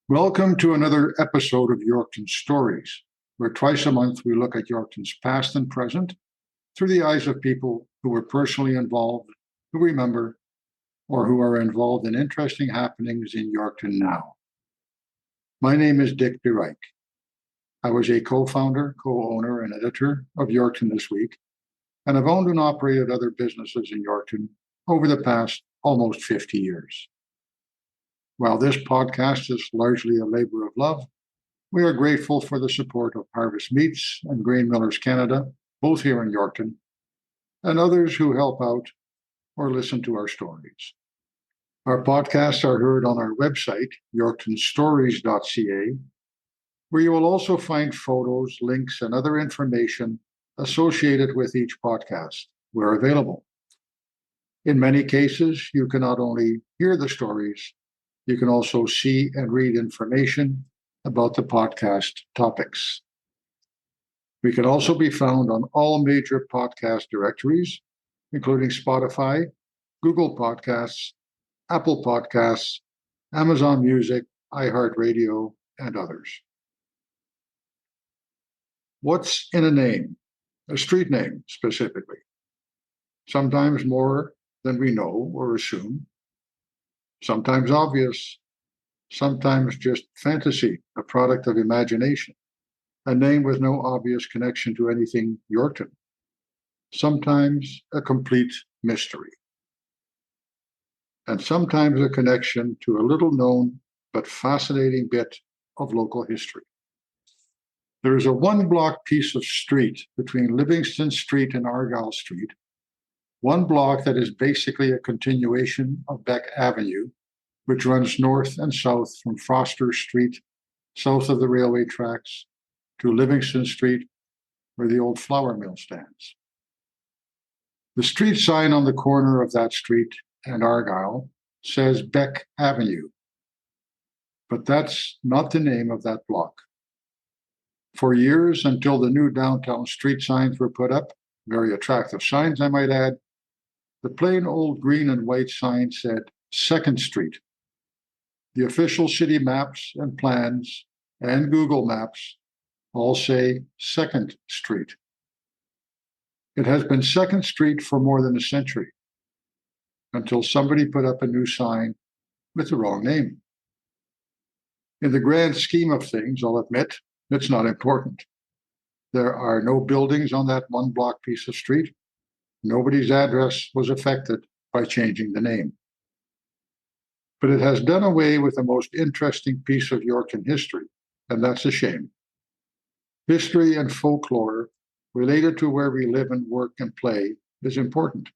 Welcome to another episode of Yorkton Stories, where twice a month we look at Yorkton's past and present through the eyes of people who were personally involved, who remember, or who are involved in interesting happenings in Yorkton now. My name is Dick DeRike. I was a co-founder, co-owner, and editor of Yorkton This Week, and I've owned and operated other businesses in Yorkton over the past almost 50 years. While this podcast is largely a labor of love, we are grateful for the support of Harvest Meats and Grain Millers Canada, both here in Yorkton, and others who help out or listen to our stories. Our podcasts are heard on our website, yorktonstories.ca, where you will also find photos, links, and other information associated with each podcast where available. In many cases, you can not only hear the stories, you can also see and read information about the podcast topics. We can also be found on all major podcast directories, including Spotify, Google Podcasts, Apple Podcasts, Amazon Music, iHeartRadio, and others. What's in a name? A street name, specifically. Sometimes more than we know or assume. Sometimes obvious, sometimes just fantasy, a product of imagination, a name with no obvious connection to anything Yorkton. Sometimes a complete mystery. And sometimes a connection to a little known but fascinating bit of local history. There is a one-block piece of street between Livingston Street and Argyle Street, one block that is basically a continuation of Beck Avenue, which runs north and south from Foster Street, south of the railway tracks, to Livingston Street, where the old flour mill stands. The street sign on the corner of that street and Argyle says Beck Avenue, but that's not the name of that block. For years, until the new downtown street signs were put up, very attractive signs, I might add, the plain old green and white sign said 2nd Street. The official city maps and plans and Google Maps all say 2nd Street. It has been 2nd Street for more than a century, until somebody put up a new sign with the wrong name. In the grand scheme of things, I'll admit, it's not important. There are no buildings on that one block piece of street. Nobody's address was affected by changing the name. But it has done away with the most interesting piece of Yorkton history, and that's a shame. History and folklore related to where we live and work and play is important.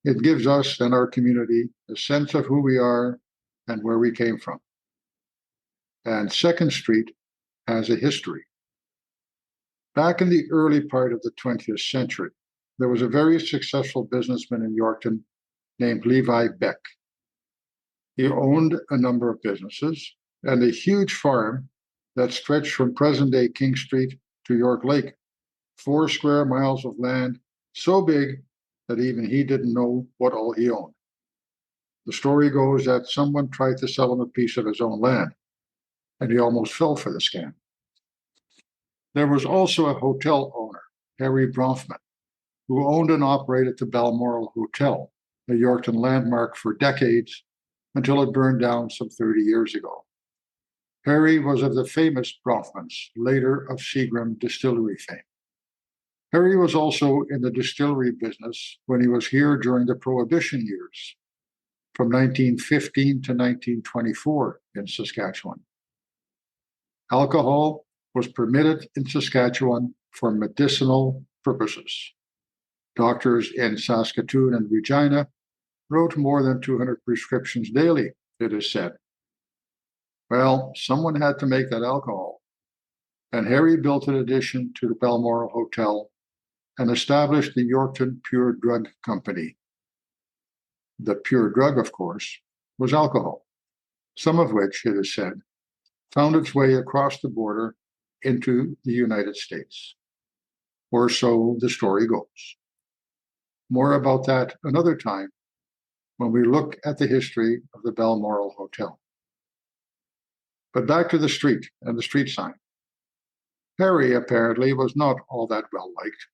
It gives us and our community a sense of who we are and where we came from. And 2nd Street has a history. Back in the early part of the 20th century, there was a very successful businessman in Yorkton named Levi Beck. He owned a number of businesses and a huge farm that stretched from present-day King Street to York Lake, 4 square miles of land, so big that even he didn't know what all he owned. The story goes that someone tried to sell him a piece of his own land, and he almost fell for the scam. There was also a hotel owner, Harry Bronfman, who owned and operated the Balmoral Hotel, a Yorkton landmark for decades, until it burned down some 30 years ago. Harry was of the famous Bronfmans, later of Seagram distillery fame. Harry was also in the distillery business when he was here during the Prohibition years, from 1915 to 1924 in Saskatchewan. Alcohol was permitted in Saskatchewan for medicinal purposes. Doctors in Saskatoon and Regina wrote more than 200 prescriptions daily, it is said. Well, someone had to make that alcohol, and Harry built an addition to the Balmoral Hotel and established the Yorkton Pure Drug Company. The pure drug, of course, was alcohol, some of which, it is said, found its way across the border into the United States. Or so the story goes. More about that another time when we look at the history of the Balmoral Hotel. But back to the street and the street sign. Harry apparently was not all that well liked,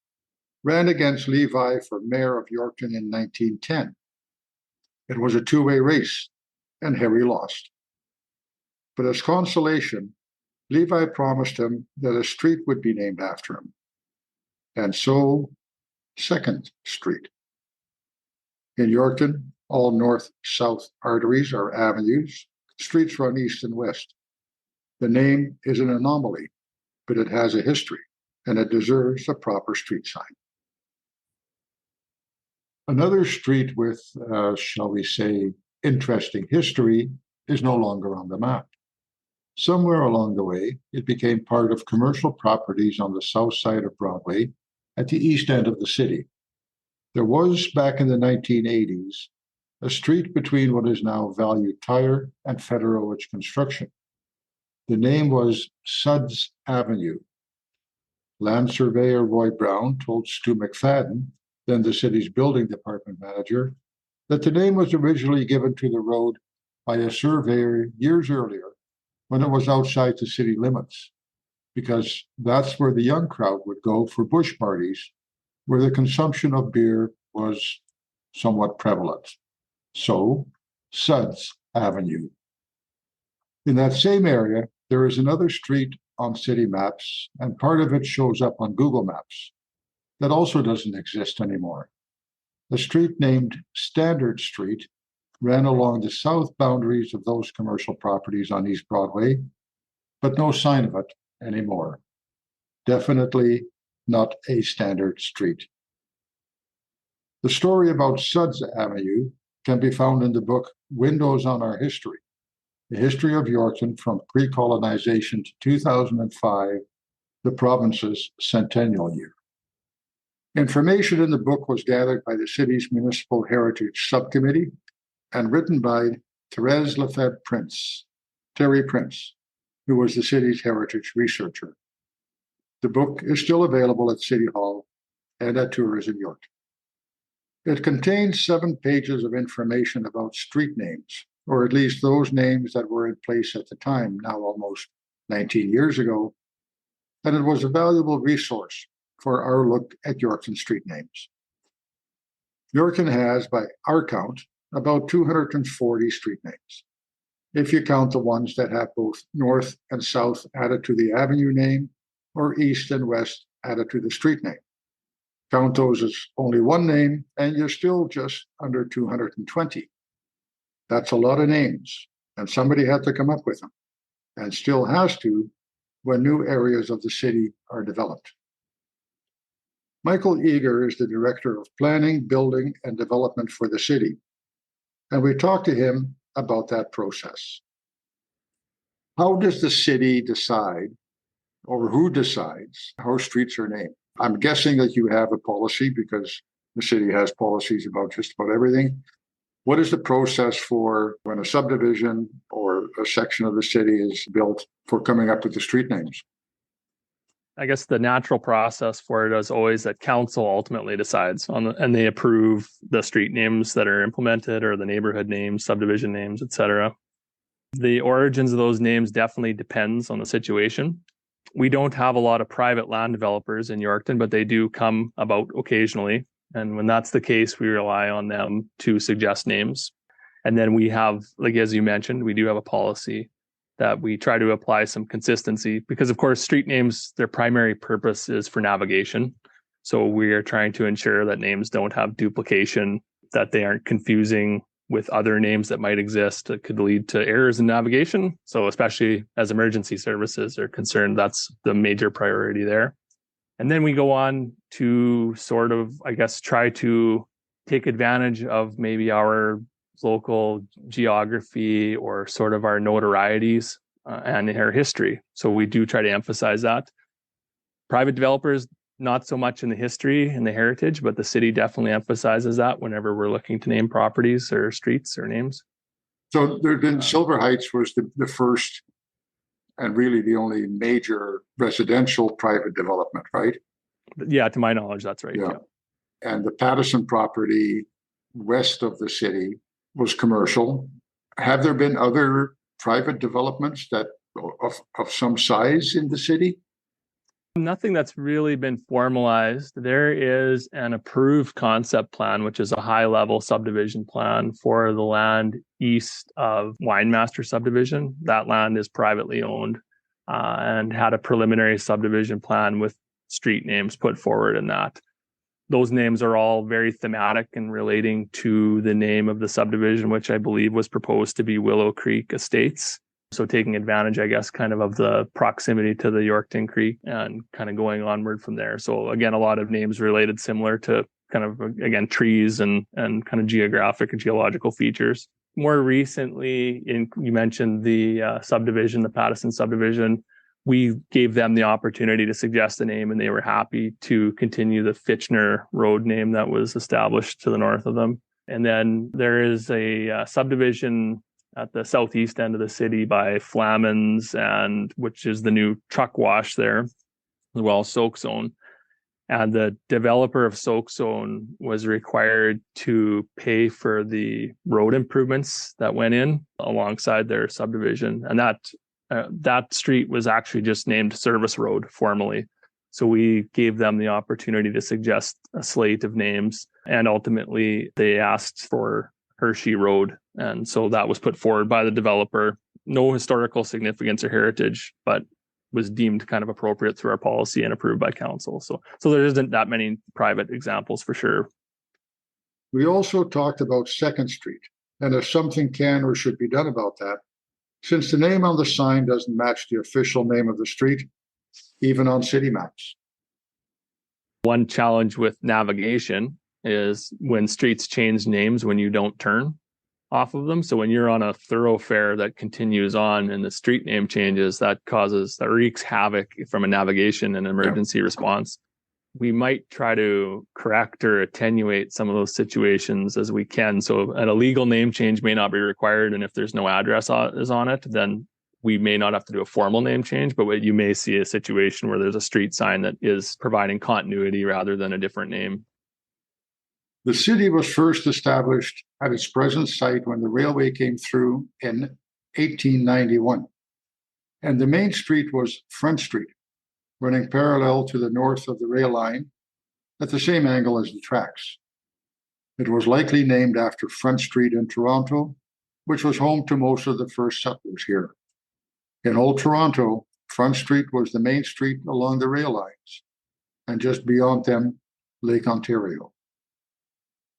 ran against Levi for mayor of Yorkton in 1910. It was a two-way race, and Harry lost. But as consolation, Levi promised him that a street would be named after him. And so, 2nd Street. In Yorkton, all north-south arteries are avenues. Streets run east and west. The name is an anomaly, but it has a history, and it deserves a proper street sign. Another street with, shall we say, interesting history is no longer on the map. Somewhere along the way, it became part of commercial properties on the south side of Broadway at the east end of the city. There was, back in the 1980s, a street between what is now Value Tire and Federal Edge Construction. The name was Suds Avenue. Land surveyor Roy Brown told Stu McFadden, then the city's building department manager, that the name was originally given to the road by a surveyor years earlier when it was outside the city limits, because that's where the young crowd would go for bush parties, where the consumption of beer was somewhat prevalent. So, Suds Avenue. In that same area, there is another street on city maps, and part of it shows up on Google Maps. That also doesn't exist anymore. A street named Standard Street ran along the south boundaries of those commercial properties on East Broadway, but no sign of it anymore. Definitely not a standard street. The story about Suds Avenue can be found in the book Windows on Our History, The History of Yorkton from Pre-Colonization to 2005, the province's centennial year. Information in the book was gathered by the city's Municipal Heritage Subcommittee and written by Therese Lefebvre-Prince, Terry Prince, who was the city's heritage researcher. The book is still available at City Hall and at Tourism York. It contains 7 pages of information about street names, or at least those names that were in place at the time, now almost 19 years ago, and it was a valuable resource for our look at Yorkton street names. Yorkton has, by our count, about 240 street names, if you count the ones that have both north and south added to the avenue name, or east and west added to the street name. Count those as only one name, and you're still just under 220. That's a lot of names, and somebody had to come up with them, and still has to when new areas of the city are developed. Michael Eager is the Director of Planning, Building, and Development for the city, and we talked to him about that process. How does the city decide, or who decides, how streets are named? I'm guessing that you have a policy because the city has policies about just about everything. What is the process for when a subdivision or a section of the city is built for coming up with the street names? I guess the natural process for it is always that council ultimately decides on, and they approve the street names that are implemented, or the neighborhood names, subdivision names, etc. The origins of those names definitely depends on the situation. We don't have a lot of private land developers in Yorkton, but they do come about occasionally. And when that's the case, we rely on them to suggest names. And then we have, like as you mentioned, we do have a policy that we try to apply some consistency, because of course, street names, their primary purpose is for navigation. So we are trying to ensure that names don't have duplication, that they aren't confusing with other names that might exist that could lead to errors in navigation. So especially as emergency services are concerned, that's the major priority there. And then we go on to sort of, I guess, try to take advantage of maybe our local geography or sort of our notorieties and our history. So we do try to emphasize that. Private developers, not so much in the history and the heritage, but the city definitely emphasizes that whenever we're looking to name properties or streets or names. So Silver Heights was the first and really the only major residential private development, right? Yeah, to my knowledge, that's right. Yeah. And the Pattison property west of the city was commercial. Have there been other private developments that of some size in the city? Nothing that's really been formalized. There is an approved concept plan, which is a high-level subdivision plan for the land east of Winemaster subdivision. That land is privately owned and had a preliminary subdivision plan with street names put forward in that. Those names are all very thematic and relating to the name of the subdivision, which I believe was proposed to be Willow Creek Estates. So taking advantage, I guess, kind of the proximity to the Yorkton Creek and kind of going onward from there. So again, a lot of names related similar to kind of, again, trees and kind of geographic and geological features. More recently, you mentioned the subdivision, the Pattison subdivision. We gave them the opportunity to suggest a name, and they were happy to continue the Fitchner Road name that was established to the north of them. And then there is a subdivision at the southeast end of the city by Flammon's, and which is the new truck wash there, as well, Soak Zone. And the developer of Soak Zone was required to pay for the road improvements that went in alongside their subdivision. And that street was actually just named Service Road formally. So we gave them the opportunity to suggest a slate of names, and ultimately they asked for Hershey Road. And so that was put forward by the developer. No historical significance or heritage, but was deemed kind of appropriate through our policy and approved by council. So there isn't that many private examples for sure. We also talked about 2nd Street, and if something can or should be done about that, since the name on the sign doesn't match the official name of the street, even on city maps. One challenge with navigation is when streets change names when you don't turn off of them. So when you're on a thoroughfare that continues on and the street name changes, that wreaks havoc from a navigation and emergency response. We might try to correct or attenuate some of those situations as we can. So an illegal name change may not be required. And if there's no address is on it, then we may not have to do a formal name change, but you may see a situation where there's a street sign that is providing continuity rather than a different name. The city was first established at its present site when the railway came through in 1891. And the main street was Front Street, running parallel to the north of the rail line at the same angle as the tracks. It was likely named after Front Street in Toronto, which was home to most of the first settlers here. In Old Toronto, Front Street was the main street along the rail lines, and just beyond them, Lake Ontario.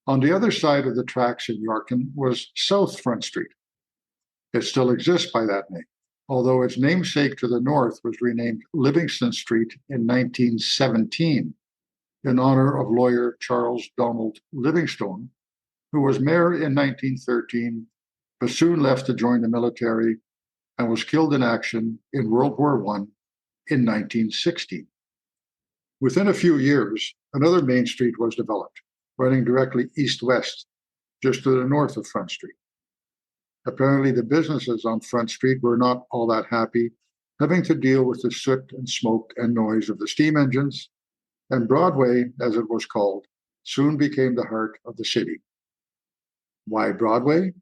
On the other side of the tracks in Yorkton was South Front Street. It still exists by that name, although its namesake to the north was renamed Livingston Street in 1917 in honor of lawyer Charles Donald Livingstone, who was mayor in 1913, but soon left to join the military and was killed in action in World War I in 1960. Within a few years, another main street was developed, running directly east-west, just to the north of Front Street. Apparently, the businesses on Front Street were not all that happy, having to deal with the soot and smoke and noise of the steam engines, and Broadway, as it was called, soon became the heart of the city. Why Broadway?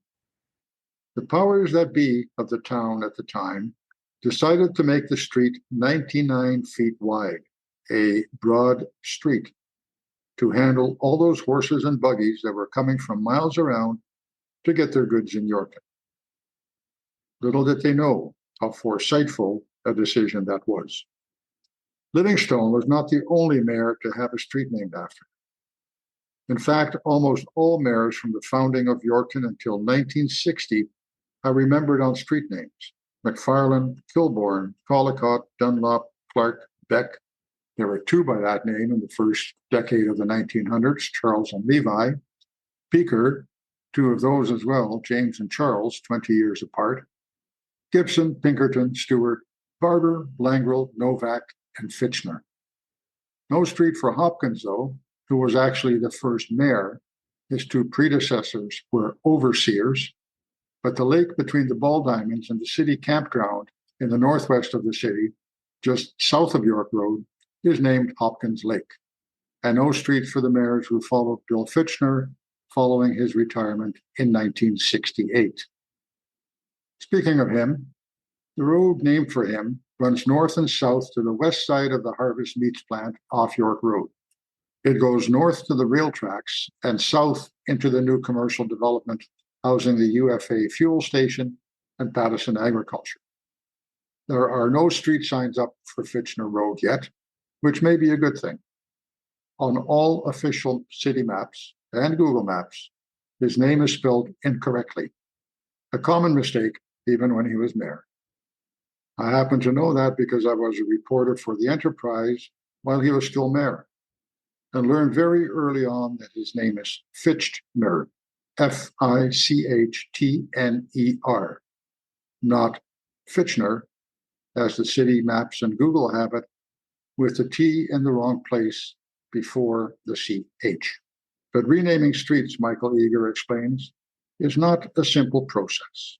The powers that be of the town at the time decided to make the street 99 feet wide, a broad street, to handle all those horses and buggies that were coming from miles around to get their goods in Yorkton. Little did they know how foresightful a decision that was. Livingstone was not the only mayor to have a street named after. In fact, almost all mayors from the founding of Yorkton until 1960 are remembered on street names: McFarland, Kilbourne, Collicott, Dunlop, Clark, Beck. There were two by that name in the first decade of the 1900s, Charles and Levi. Peaker, two of those as well, James and Charles, 20 years apart. Gibson, Pinkerton, Stewart, Barber, Langrel, Novak, and Fitchner. No street for Hopkins, though, who was actually the first mayor. His two predecessors were overseers, but the lake between the Ball Diamonds and the city campground in the northwest of the city, just south of York Road, is named Hopkins Lake, and no street for the mayors who followed Bill Fitchner following his retirement in 1968. Speaking of him, the road named for him runs north and south to the west side of the Harvest Meats plant off York Road. It goes north to the rail tracks and south into the new commercial development housing the UFA fuel station and Pattison Agriculture. There are no street signs up for Fitchner Road yet, which may be a good thing. On all official city maps and Google Maps, his name is spelled incorrectly, a common mistake even when he was mayor. I happen to know that because I was a reporter for the Enterprise while he was still mayor, and learned very early on that his name is Fitchner, Fichtner, not Fitchner, as the city maps and Google have it, with the T in the wrong place before the CH. But renaming streets, Michael Eager explains, is not a simple process.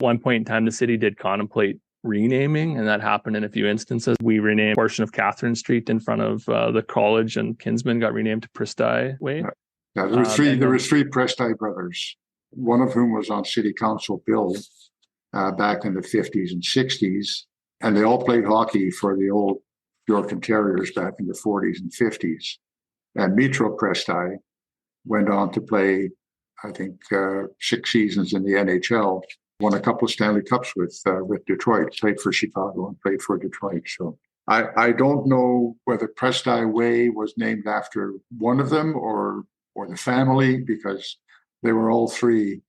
At one point in time, the city did contemplate renaming, and that happened in a few instances. We renamed a portion of Catherine Street in front of the college, and Kinsman got renamed to Presti Way. Yeah, there were three Presti brothers, one of whom was on city council bill back in the 50s and 60s, and they all played hockey for the old Yorkton Terriers back in the 40s and 50s. And Mitro Presti went on to play, I think, 6 seasons in the NHL, won a couple of Stanley Cups with Detroit, played for Chicago and played for Detroit. So I don't know whether Presti Way was named after one of them or the family, because they were all three,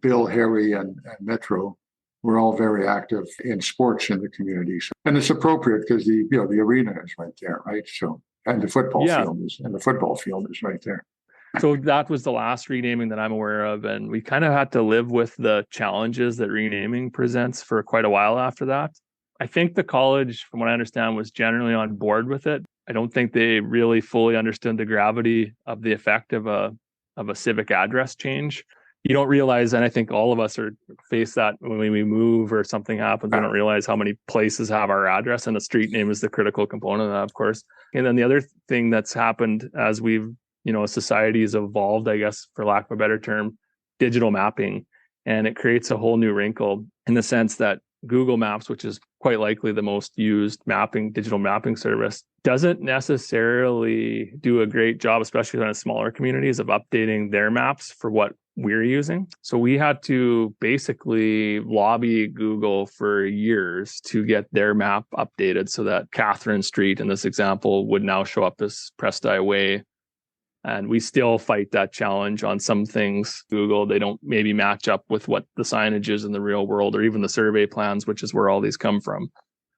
Bill, Harry, and Metro, were all very active in sports in the community. So, and it's appropriate because the arena is right there, right? So, and the football field is right there. So that was the last renaming that I'm aware of, and we kind of had to live with the challenges that renaming presents for quite a while after that. I think the college, from what I understand, was generally on board with it. I don't think they really fully understood the gravity of the effect of a civic address change. You don't realize, and I think all of us face that when we move or something happens, we don't realize how many places have our address, and the street name is the critical component of that, of course. And then the other thing that's happened as we've, society has evolved, I guess, for lack of a better term, digital mapping. And it creates a whole new wrinkle in the sense that Google Maps, which is quite likely the most used digital mapping service, doesn't necessarily do a great job, especially in smaller communities, of updating their maps for what we're using. So we had to basically lobby Google for years to get their map updated so that Catherine Street in this example would now show up as Presti Way. And we still fight that challenge on some things. Google, they don't maybe match up with what the signage is in the real world, or even the survey plans, which is where all these come from.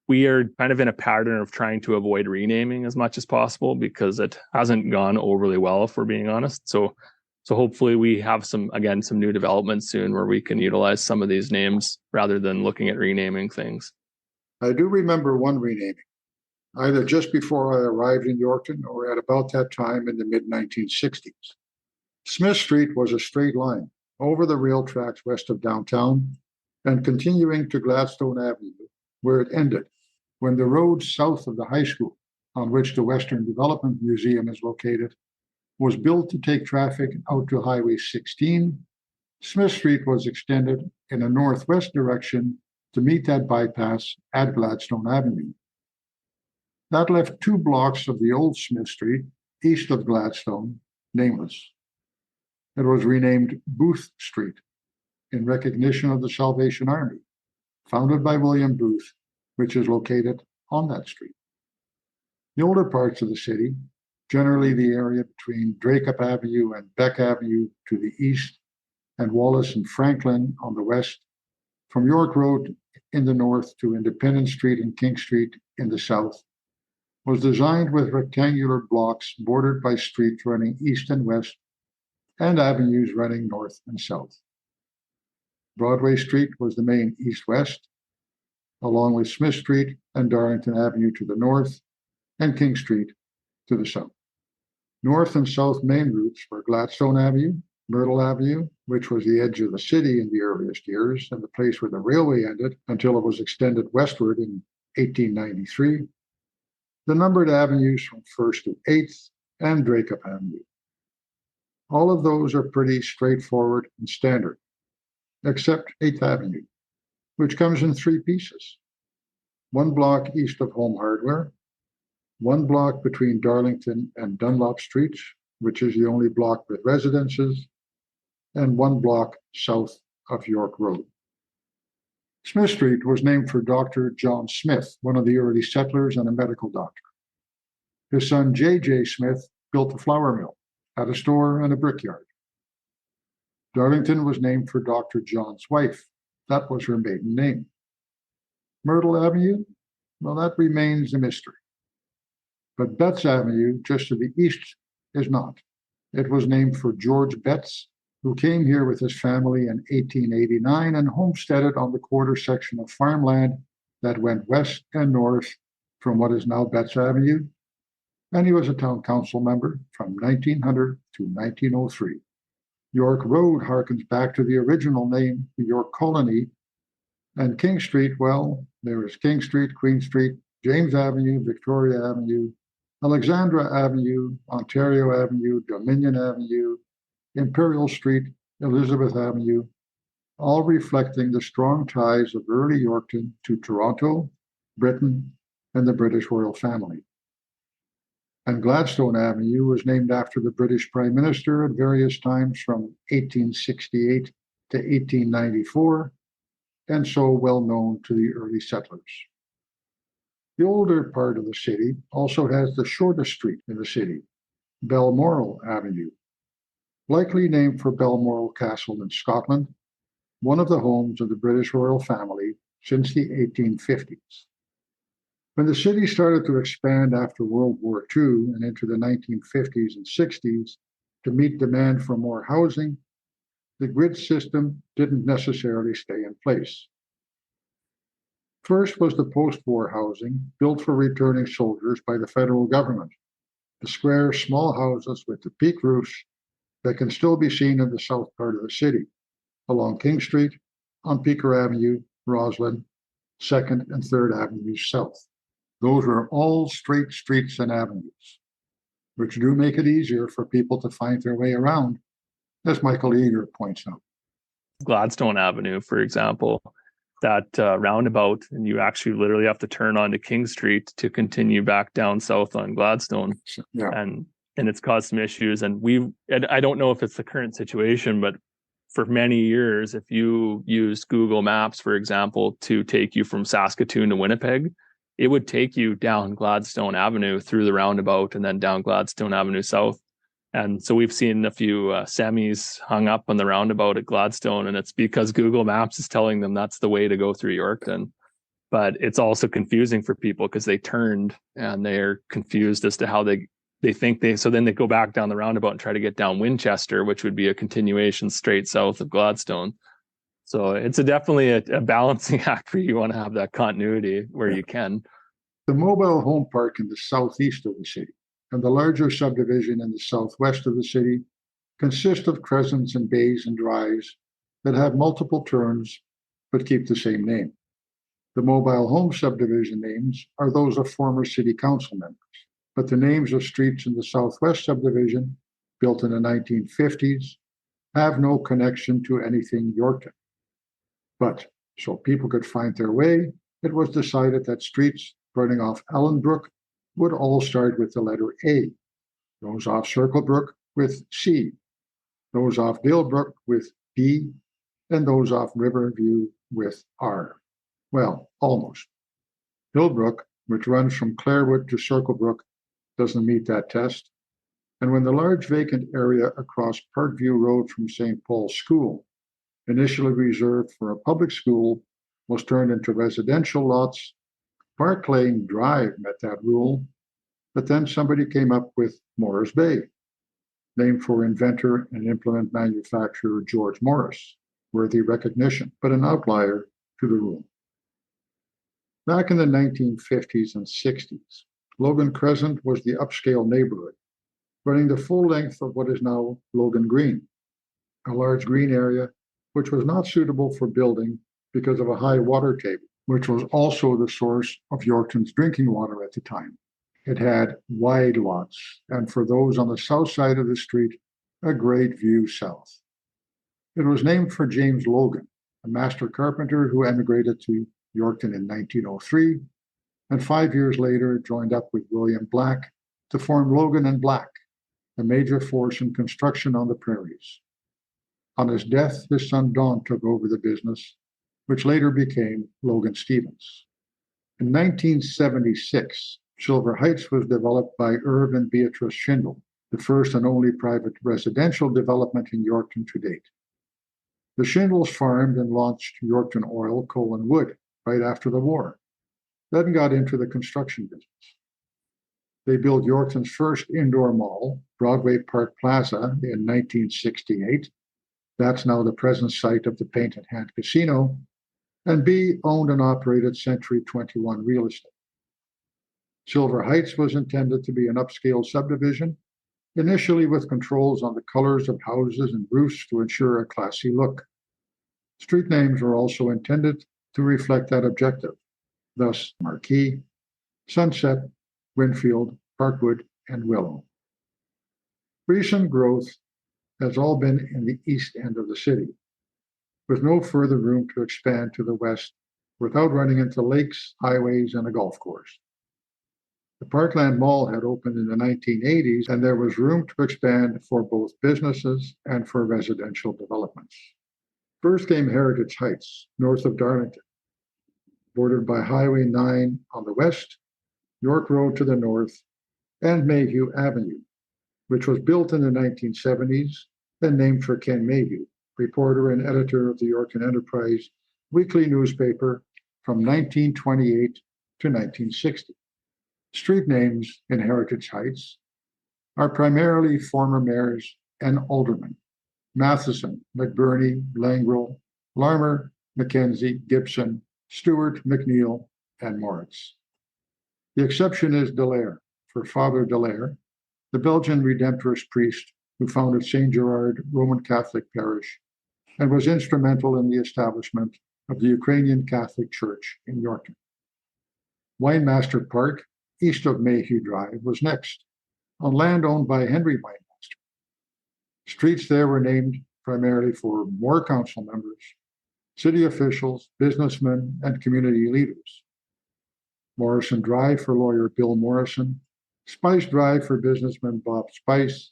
We are kind of in a pattern of trying to avoid renaming as much as possible because it hasn't gone overly well, if we're being honest. So hopefully we have some new developments soon where we can utilize some of these names rather than looking at renaming things. I do remember one renaming, either just before I arrived in Yorkton or at about that time in the mid-1960s. Smith Street was a straight line over the rail tracks west of downtown and continuing to Gladstone Avenue, where it ended, when the road south of the high school, on which the Western Development Museum is located, was built to take traffic out to Highway 16. Smith Street was extended in a northwest direction to meet that bypass at Gladstone Avenue. That left 2 blocks of the old Smith Street, east of Gladstone, nameless. It was renamed Booth Street in recognition of the Salvation Army, founded by William Booth, which is located on that street. The older parts of the city, generally the area between Dracup Avenue and Beck Avenue to the east, and Wallace and Franklin on the west, from York Road in the north to Independence Street and King Street in the south, was designed with rectangular blocks bordered by streets running east and west and avenues running north and south. Broadway Street was the main east-west, along with Smith Street and Darlington Avenue to the north and King Street to the south. North and south main routes were Gladstone Avenue, Myrtle Avenue, which was the edge of the city in the earliest years and the place where the railway ended until it was extended westward in 1893, the numbered avenues from 1st to 8th, and Dracup Avenue. All of those are pretty straightforward and standard, except 8th Avenue, which comes in three pieces. One block east of Home Hardware, one block between Darlington and Dunlop Streets, which is the only block with residences, and one block south of York Road. Smith Street was named for Dr. John Smith, one of the early settlers and a medical doctor. His son, J.J. Smith, built a flour mill, had a store and a brickyard. Darlington was named for Dr. John's wife. That was her maiden name. Myrtle Avenue? Well, that remains a mystery. But Betts Avenue, just to the east, is not. It was named for George Betts, who came here with his family in 1889 and homesteaded on the quarter section of farmland that went west and north from what is now Betts Avenue. And he was a town council member from 1900 to 1903. York Road harkens back to the original name, the York Colony. And King Street, well, there is King Street, Queen Street, James Avenue, Victoria Avenue, Alexandra Avenue, Ontario Avenue, Dominion Avenue, Imperial Street, Elizabeth Avenue, all reflecting the strong ties of early Yorkton to Toronto, Britain, and the British royal family. And Gladstone Avenue was named after the British Prime Minister at various times from 1868 to 1894, and so well known to the early settlers. The older part of the city also has the shortest street in the city, Balmoral Avenue, likely named for Balmoral Castle in Scotland, one of the homes of the British royal family since the 1850s. When the city started to expand after World War II and into the 1950s and 60s to meet demand for more housing, the grid system didn't necessarily stay in place. First was the post-war housing built for returning soldiers by the federal government, the square small houses with the peak roofs that can still be seen in the south part of the city, along King Street, on Peaker Avenue, Roslyn, 2nd and 3rd Avenues South. Those were all straight streets and avenues, which do make it easier for people to find their way around, as Michael Eager points out. Gladstone Avenue, for example, that roundabout, and you actually literally have to turn onto King Street to continue back down south on Gladstone. Yeah. And it's caused some issues. And I don't know if it's the current situation, but for many years, if you used Google Maps, for example, to take you from Saskatoon to Winnipeg, it would take you down Gladstone Avenue through the roundabout and then down Gladstone Avenue South. And so we've seen a few semis hung up on the roundabout at Gladstone, and it's because Google Maps is telling them that's the way to go through Yorkton. But it's also confusing for people because they turned and they're confused as to how they think so then they go back down the roundabout and try to get down Winchester, which would be a continuation straight south of Gladstone. So it's definitely a balancing act where you want to have that continuity where you can. The mobile home park in the southeast of the city and the larger subdivision in the southwest of the city consist of crescents and bays and drives that have multiple turns but keep the same name. The mobile home subdivision names are those of former city council members, but the names of streets in the southwest subdivision, built in the 1950s, have no connection to anything Yorkton. But so people could find their way, it was decided that streets running off Allenbrook would all start with the letter A, those off Circlebrook with C, those off Dalebrook with D, and those off Riverview with R. Well, almost. Hillbrook, which runs from Clarewood to Circlebrook, doesn't meet that test. And when the large vacant area across Parkview Road from St. Paul's School, initially reserved for a public school, was turned into residential lots, Park Lane Drive met that rule, but then somebody came up with Morris Bay, named for inventor and implement manufacturer George Morris, worthy recognition, but an outlier to the rule. Back in the 1950s and 60s, Logan Crescent was the upscale neighborhood, running the full length of what is now Logan Green, a large green area which was not suitable for building because of a high water table, which was also the source of Yorkton's drinking water at the time. It had wide lots, and for those on the south side of the street, a great view south. It was named for James Logan, a master carpenter who emigrated to Yorkton in 1903, and 5 years later joined up with William Black to form Logan and Black, a major force in construction on the prairies. On his death, his son Don took over the business, which later became Logan Stevens. In 1976, Silver Heights was developed by Irv and Beatrice Schindel, the first and only private residential development in Yorkton to date. The Schindels farmed and launched Yorkton Oil, Coal and Wood right after the war, then got into the construction business. They built Yorkton's first indoor mall, Broadway Park Plaza, in 1968. That's now the present site of the Paint and Hand Casino, and B owned and operated Century 21 Real Estate. Silver Heights was intended to be an upscale subdivision, initially with controls on the colors of houses and roofs to ensure a classy look. Street names were also intended to reflect that objective, thus Marquee, Sunset, Winfield, Parkwood, and Willow. Recent growth has all been in the east end of the city, with no further room to expand to the west without running into lakes, highways, and a golf course. The Parkland Mall had opened in the 1980s, and there was room to expand for both businesses and for residential developments. First came Heritage Heights, north of Darlington, bordered by Highway 9 on the west, York Road to the north, and Mayhew Avenue, which was built in the 1970s and named for Ken Mayhew, reporter and editor of the Yorkton Enterprise weekly newspaper from 1928 to 1960. Street names in Heritage Heights are primarily former mayors and aldermen: Matheson, McBurney, Langrel, Larmer, Mackenzie, Gibson, Stewart, McNeil, and Moritz. The exception is Dallaire, for Father Dallaire, the Belgian Redemptorist priest who founded St. Gerard Roman Catholic Parish and was instrumental in the establishment of the Ukrainian Catholic Church in Yorkton. Winemaster Park, east of Mayhew Drive, was next, on land owned by Henry Winemaster. Streets there were named primarily for more council members, city officials, businessmen, and community leaders. Morrison Drive for lawyer Bill Morrison, Spice Drive for businessman Bob Spice,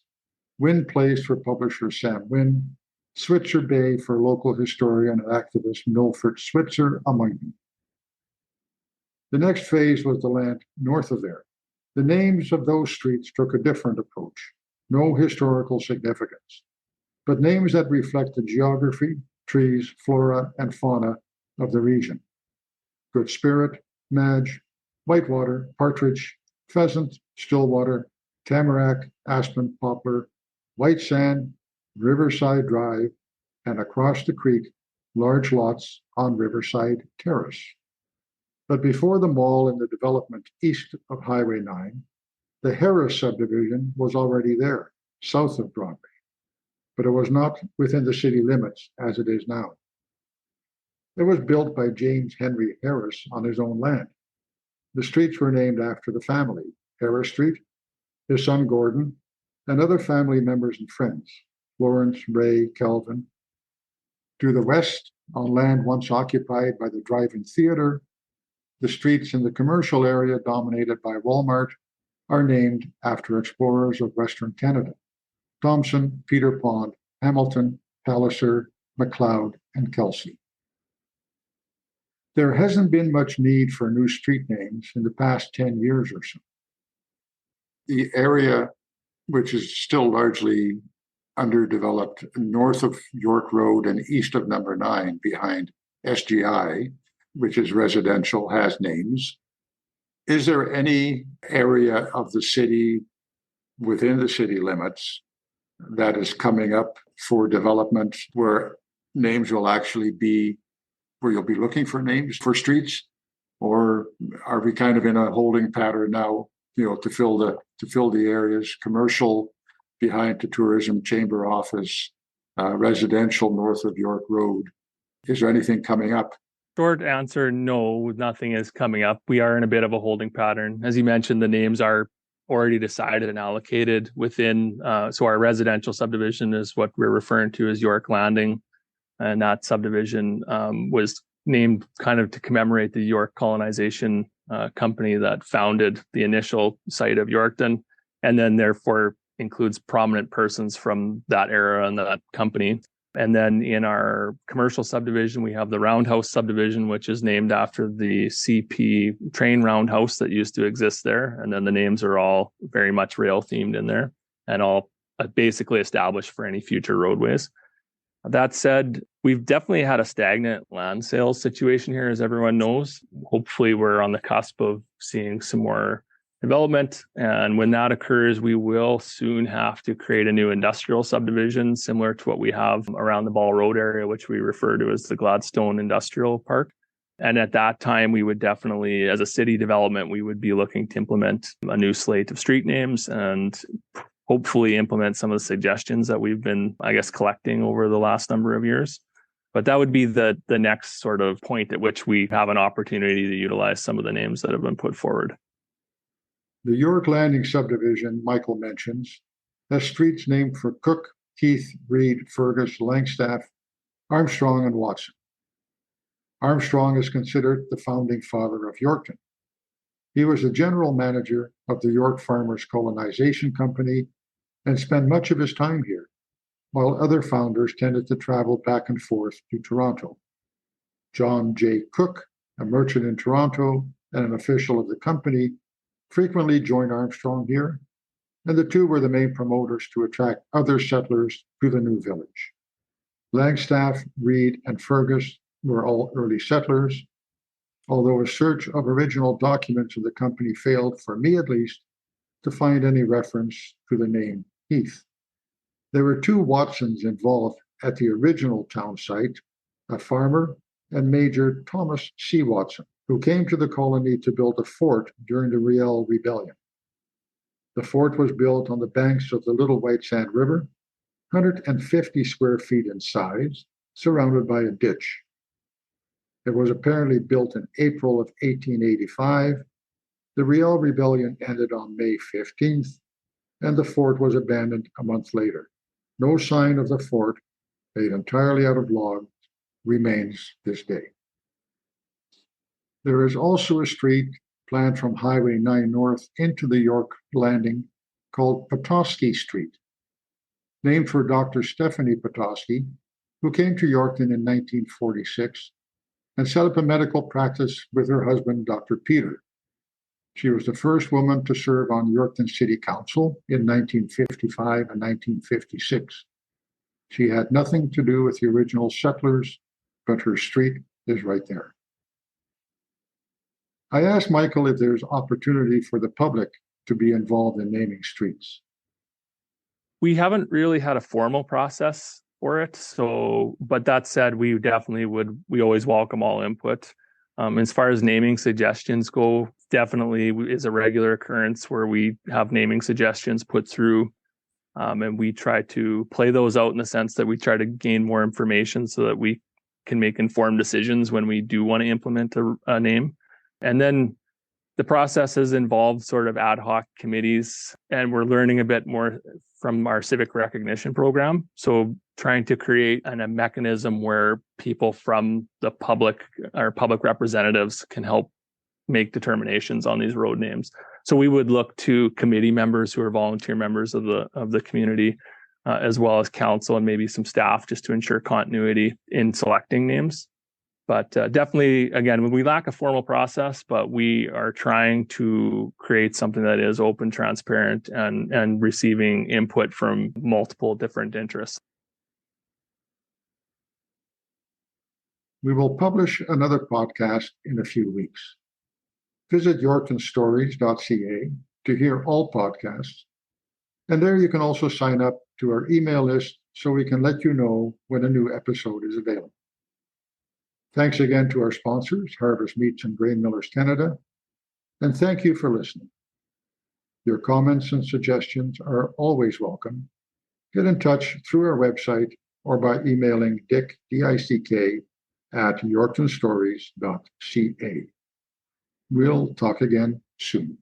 Wynn Place for publisher Sam Wynn, Switzer Bay for local historian and activist Milford Switzer, among them. The next phase was the land north of there. The names of those streets took a different approach, no historical significance, but names that reflect the geography, trees, flora, and fauna of the region. Good Spirit, Madge, Whitewater, Partridge, Pheasant, Stillwater, Tamarack, Aspen, Poplar, White Sand, Riverside Drive, and across the creek, large lots on Riverside Terrace. But before the mall and the development east of Highway 9, the Harris subdivision was already there, south of Broadway, but it was not within the city limits as it is now. It was built by James Henry Harris on his own land. The streets were named after the family: Harris Street, his son Gordon, and other family members and friends, Lawrence, Ray, Kelvin. To the west, on land once occupied by the drive-in theater, the streets in the commercial area dominated by Walmart are named after explorers of Western Canada: Thompson, Peter Pond, Hamilton, Palliser, McLeod, and Kelsey. There hasn't been much need for new street names in the past 10 years or so. The area, which is still largely underdeveloped, north of York Road and east of number 9 behind SGI, which is residential, has names. Is there any area of the city within the city limits that is coming up for development where names will actually be, where you'll be looking for names for streets? Or are we kind of in a holding pattern now, to fill the areas, commercial behind the tourism chamber office, residential north of York Road? Is there anything coming up? Short answer, no, nothing is coming up. We are in a bit of a holding pattern. As you mentioned, the names are already decided and allocated within. So our residential subdivision is what we're referring to as York Landing. And that subdivision was named kind of to commemorate the York colonization company that founded the initial site of Yorkton, and then therefore includes prominent persons from that era and that company. And then in our commercial subdivision, we have the Roundhouse subdivision, which is named after the CP train roundhouse that used to exist there. And then the names are all very much rail themed in there and all basically established for any future roadways. That said, we've definitely had a stagnant land sales situation here, as everyone knows. Hopefully, we're on the cusp of seeing some more development. And when that occurs, we will soon have to create a new industrial subdivision similar to what we have around the Ball Road area, which we refer to as the Gladstone Industrial Park. And at that time, we would definitely, as a city development, we would be looking to implement a new slate of street names and hopefully implement some of the suggestions that we've been, collecting over the last number of years. But that would be the next sort of point at which we have an opportunity to utilize some of the names that have been put forward. The York Landing subdivision Michael mentions has streets named for Cook, Keith, Reed, Fergus, Langstaff, Armstrong, and Watson. Armstrong is considered the founding father of Yorkton. He was the general manager of the York Farmers Colonization Company and spent much of his time here, while other founders tended to travel back and forth to Toronto. John J. Cook, a merchant in Toronto and an official of the company, frequently joined Armstrong here, and the two were the main promoters to attract other settlers to the new village. Langstaff, Reed, and Fergus were all early settlers, although a search of original documents of the company failed, for me at least, to find any reference to the name Heath. There were two Watsons involved at the original town site, a farmer and Major Thomas C. Watson, who came to the colony to build a fort during the Riel Rebellion. The fort was built on the banks of the Little White Sand River, 150 square feet in size, surrounded by a ditch. It was apparently built in April of 1885. The Riel Rebellion ended on May 15th, and the fort was abandoned a month later. No sign of the fort, made entirely out of logs, remains this day. There is also a street planned from Highway 9 North into the York Landing called Petoskey Street, named for Dr. Stephanie Petoskey, who came to Yorkton in 1946 and set up a medical practice with her husband, Dr. Peter. She was the first woman to serve on Yorkton City Council in 1955 and 1956. She had nothing to do with the original settlers, but her street is right there. I asked Michael if there's opportunity for the public to be involved in naming streets. We haven't really had a formal process for it. But that said, we always welcome all input. As far as naming suggestions go, definitely is a regular occurrence where we have naming suggestions put through, and we try to play those out in the sense that we try to gain more information so that we can make informed decisions when we do want to implement a name. And then the process has involved sort of ad hoc committees, and we're learning a bit more from our civic recognition program. So trying to create a mechanism where people from the public, our public representatives, can help make determinations on these road names. So we would look to committee members who are volunteer members of the community, as well as council and maybe some staff, just to ensure continuity in selecting names. But definitely, again, we lack a formal process, but we are trying to create something that is open, transparent, and receiving input from multiple different interests. We will publish another podcast in a few weeks. Visit yorktonstories.ca to hear all podcasts, and there you can also sign up to our email list so we can let you know when a new episode is available. Thanks again to our sponsors, Harvest Meats and Grain Millers Canada, and thank you for listening. Your comments and suggestions are always welcome. Get in touch through our website or by emailing Dick, D-I-C-K, at yorktonstories.ca. We'll talk again soon.